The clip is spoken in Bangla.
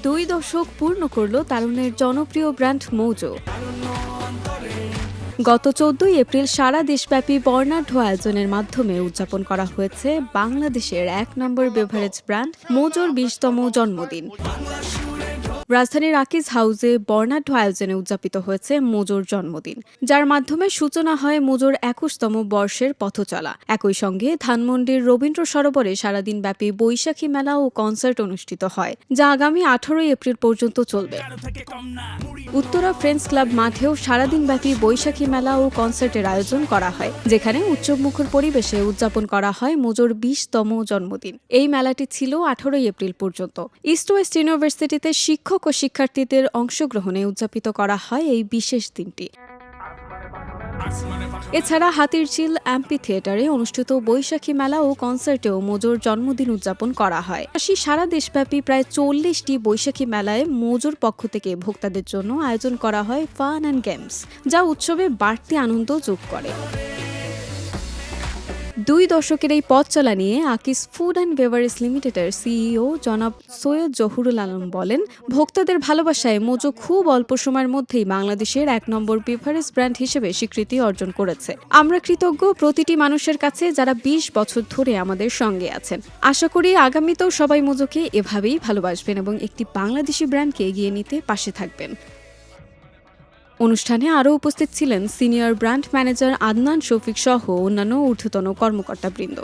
2 দশক পূর্ণ করল তারুণ্যের জনপ্রিয় ব্র্যান্ড মৌজো। গত 14 এপ্রিল সারা দেশব্যাপী বর্ণাঢ্য আয়োজনের মাধ্যমে উদযাপন করা হয়েছে বাংলাদেশের 1 নম্বর বেভারেজ ব্র্যান্ড মৌজোর 20তম জন্মদিন। রাজধানীর আকিজ হাউসে বর্ণাঢ্য আয়োজনে উদযাপিত হয়েছে মৌজোর জন্মদিন, যার মাধ্যমে সূচনা হয় মৌজোর 21তম বর্ষের পথচলা। একই সঙ্গে ধানমন্ডির রবীন্দ্র সরোবরে সারাদিনব্যাপী বৈশাখী মেলা ও কনসার্ট অনুষ্ঠিত হয়, যা আগামী 18 এপ্রিল পর্যন্ত চলবে। উত্তরা ফ্রেন্ডস ক্লাব মাঠেও সারাদিনব্যাপী বৈশাখী মেলা ও কনসার্টের আয়োজন করা হয়, যেখানে উৎসবমুখর পরিবেশে উদযাপন করা হয় মৌজোর 20তম জন্মদিন। এই মেলাটি ছিল 18 এপ্রিল পর্যন্ত। ইস্ট ওয়েস্ট ইউনিভার্সিটিতে শিক্ষক ও শিক্ষার্থীদের অংশগ্রহণে উদযাপিত করা হয় এই বিশেষ দিনটি। এছাড়া হাতিরঝিল অ্যাম্পি থিয়েটারে অনুষ্ঠিত বৈশাখী মেলা ও কনসার্টেও মৌজোর জন্মদিন উদযাপন করা হয়। সারা দেশব্যাপী প্রায় 40টি বৈশাখী মেলায় মৌজোর পক্ষ থেকে ভোক্তাদের জন্য আয়োজন করা হয় ফান অ্যান্ড গেমস, যা উৎসবে বাড়তি আনন্দ যোগ করে। 2 দশকের এই পথ চলা নিয়ে আকিজ ফুড অ্যান্ড বেভারেজ লিমিটেডের সিইও জনাব সৈয়দ জহুরুল আলম বলেন, ভোক্তাদের ভালোবাসায় মৌজো খুব অল্প সময়ের মধ্যেই বাংলাদেশের 1 নম্বর বেভারেজ ব্র্যান্ড হিসেবে স্বীকৃতি অর্জন করেছে। আমরা কৃতজ্ঞ প্রতিটি মানুষের কাছে যারা 20 বছর ধরে আমাদের সঙ্গে আছেন। আশা করি আগামীতেও সবাই মৌজোকে এভাবেই ভালোবাসবেন এবং একটি বাংলাদেশি ব্র্যান্ডকে এগিয়ে নিতে পাশে থাকবেন। অনুষ্ঠানে আরও উপস্থিত ছিলেন senior brand manager Adnan Shafiq সহ অন্যান্য ঊর্ধ্বতন কর্মকর্তাবৃন্দ।